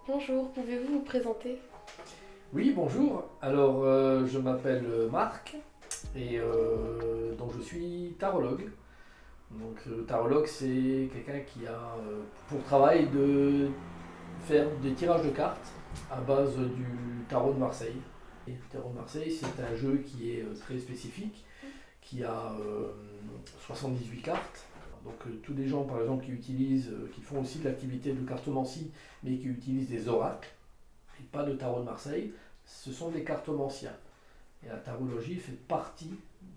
Bonjour, pouvez-vous vous présenter? Oui, bonjour. Alors, je m'appelle Marc et donc je suis tarologue. Donc, tarologue, c'est quelqu'un qui a pour travail de faire des tirages de cartes à base du tarot de Marseille. Et le tarot de Marseille, c'est un jeu qui est très spécifique, qui a 78 cartes. Donc, tous les gens, par exemple, qui font aussi de l'activité de cartomancie, mais qui utilisent des oracles et pas de tarot de Marseille, ce sont des cartomanciens. Et la tarologie fait partie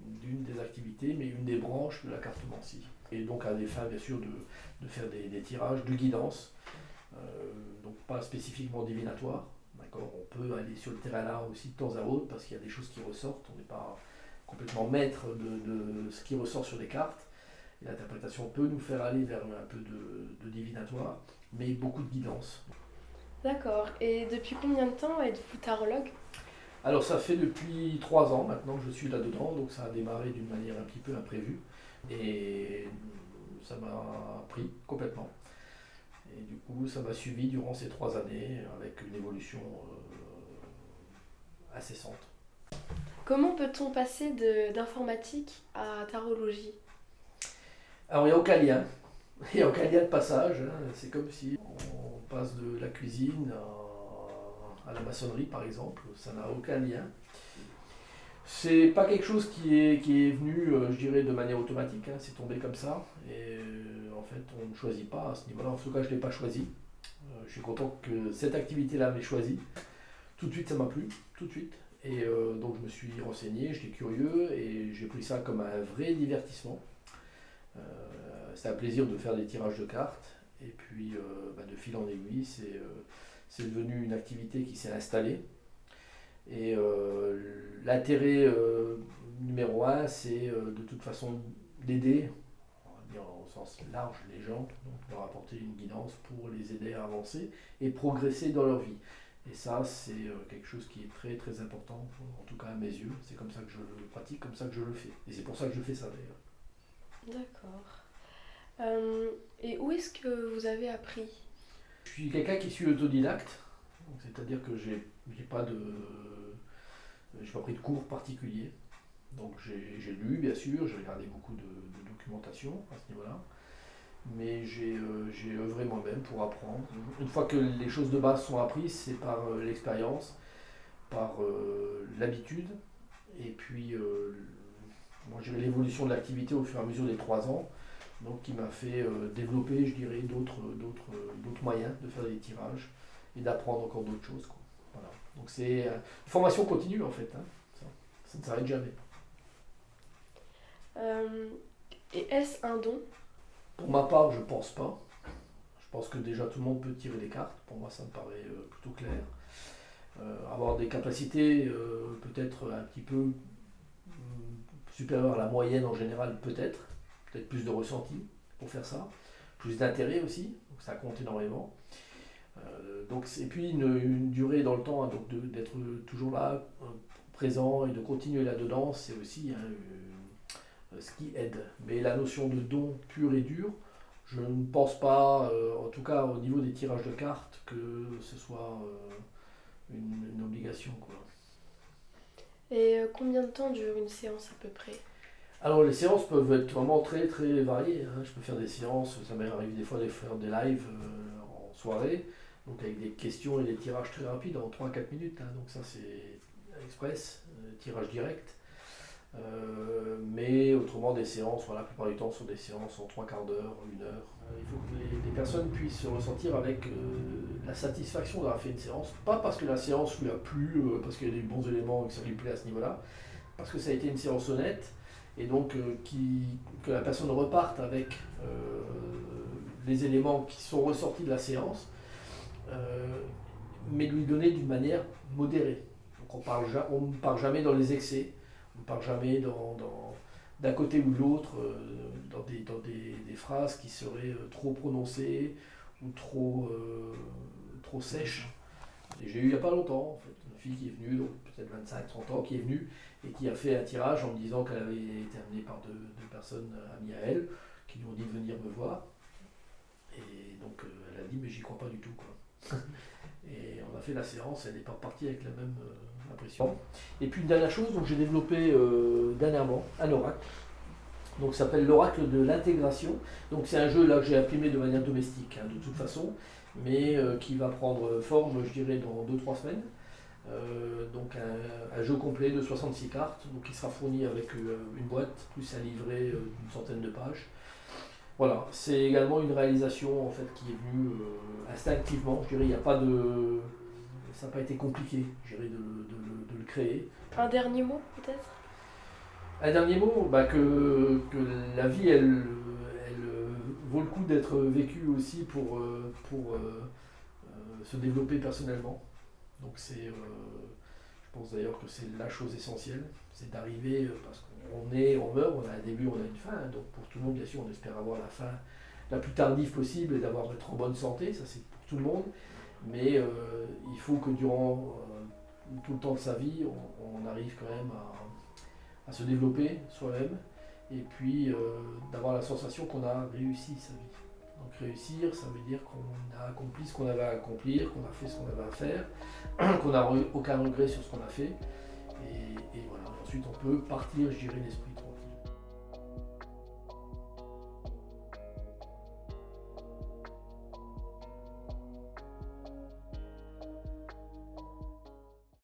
d'une des activités, mais une des branches de la cartomancie. Et donc à des fins, bien sûr, de faire des tirages de guidance, euh, donc pas spécifiquement divinatoires. D'accord, on peut aller sur le terrain là aussi de temps à autre parce qu'il y a des choses qui ressortent. On n'est pas complètement maître de ce qui ressort sur les cartes. Et l'interprétation peut nous faire aller vers un peu de divinatoire, mais beaucoup de guidance. D'accord. Et depuis combien de temps êtes-vous tarologue? Alors ça fait depuis 3 ans maintenant que je suis là-dedans, donc ça a démarré d'une manière un petit peu imprévue et ça m'a pris complètement. Et du coup ça m'a suivi durant ces 3 années avec une évolution incessante. Comment peut-on passer d'informatique à tarologie? Alors il n'y a aucun lien, il n'y a aucun lien de passage, hein. C'est comme si on passe de la cuisine à la maçonnerie par exemple, ça n'a aucun lien. C'est pas quelque chose qui est venu, je dirais, de manière automatique, hein, c'est tombé comme ça. Et en fait, on ne choisit pas à ce niveau-là. En tout cas, je ne l'ai pas choisi. Je suis content que cette activité-là m'ait choisi. Tout de suite, ça m'a plu, tout de suite. Et donc, je me suis renseigné, j'étais curieux et j'ai pris ça comme un vrai divertissement. Euh, c'est un plaisir de faire des tirages de cartes. Et puis, de fil en aiguille, c'est devenu une activité qui s'est installée. Et l'intérêt numéro un, c'est de toute façon d'aider, on va dire au sens large, les gens, donc leur apporter une guidance pour les aider à avancer et progresser dans leur vie. Et ça, c'est quelque chose qui est très très important, en tout cas à mes yeux. C'est comme ça que je le pratique, comme ça que je le fais. Et c'est pour ça que je fais ça d'ailleurs. D'accord. Euh, et où est-ce que vous avez appris? Je suis quelqu'un qui suis autodidacte, c'est-à-dire que j'ai pas de, j'ai pas pris de cours particuliers. Donc j'ai lu, bien sûr, j'ai regardé beaucoup de documentation à ce niveau-là, mais j'ai œuvré moi-même pour apprendre. Une fois que les choses de base sont apprises, c'est par l'expérience, par l'habitude, et puis moi j'ai l'évolution de l'activité au fur et à mesure des 3 ans, donc qui m'a fait développer, je dirais, d'autres moyens de faire des tirages et d'apprendre encore d'autres choses, quoi. Voilà. Donc c'est une formation continue en fait, hein. Ça ne s'arrête jamais. Euh, et est-ce un don? Pour ma part, je pense pas. Je pense que déjà tout le monde peut tirer des cartes. Pour moi, ça me paraît plutôt clair. Avoir des capacités peut-être un petit peu supérieures à la moyenne en général, peut-être. Peut-être plus de ressenti pour faire ça. Plus d'intérêt aussi. Donc ça compte énormément. Donc, et puis une durée dans le temps, hein, donc d'être toujours là, présent et de continuer là-dedans, c'est aussi hein, ce qui aide. Mais la notion de don pur et dur, je ne pense pas, en tout cas au niveau des tirages de cartes, que ce soit une obligation, quoi. Et combien de temps dure une séance à peu près? Alors les séances peuvent être vraiment très très variées, hein. Je peux faire des séances, ça m'arrive des fois de faire des lives en soirée, donc avec des questions et des tirages très rapides en 3 4 minutes, hein. Donc ça c'est express, tirage direct. Mais autrement, des séances, voilà, la plupart du temps, sont des séances en 3 quarts d'heure, 1 heure. Il faut que les personnes puissent se ressentir avec la satisfaction d'avoir fait une séance. Pas parce que la séance lui a plu, parce qu'il y a des bons éléments et que ça lui plaît à ce niveau-là, parce que ça a été une séance honnête, et donc que la personne reparte avec les éléments qui sont ressortis de la séance, euh, mais lui donner d'une manière modérée. Donc on ne part jamais dans les excès, on ne part jamais d'un côté ou de l'autre, dans des phrases qui seraient trop prononcées ou trop sèches. Et j'ai eu il n'y a pas longtemps, en fait, une fille qui est venue, donc peut-être 25 30 ans, qui est venue et qui a fait un tirage en me disant qu'elle avait été amenée par deux personnes amies à elle, qui lui ont dit de venir me voir. Et donc elle a dit, mais j'y crois pas du tout, quoi. Et on a fait la séance, elle n'est pas partie avec la même impression. Et puis une dernière chose, donc j'ai développé dernièrement un oracle. Donc ça s'appelle l'oracle de l'intégration. Donc c'est un jeu là que j'ai imprimé de manière domestique, hein, de toute façon, mais qui va prendre forme, je dirais, dans 2-3 semaines. Donc un jeu complet de 66 cartes, donc qui sera fourni avec une boîte, plus un livret d'une centaine de pages. Voilà, c'est également une réalisation en fait qui est venue instinctivement, je dirais, il n'y a pas de. Ça n'a pas été compliqué, je dirais, de le créer. Un dernier mot peut-être? Un dernier mot, bah, que la vie, elle vaut le coup d'être vécue aussi pour se développer personnellement. Donc je pense d'ailleurs que c'est la chose essentielle, c'est d'arriver, parce on meurt, on a un début, on a une fin, hein. Donc pour tout le monde, bien sûr, on espère avoir la fin la plus tardive possible et être en bonne santé, ça c'est pour tout le monde, mais il faut que durant tout le temps de sa vie, on arrive quand même à se développer soi-même et puis d'avoir la sensation qu'on a réussi sa vie. Donc réussir, ça veut dire qu'on a accompli ce qu'on avait à accomplir, qu'on a fait ce qu'on avait à faire, qu'on n'a aucun regret sur ce qu'on a fait. Et voilà, ensuite on peut partir, je dirais, l'esprit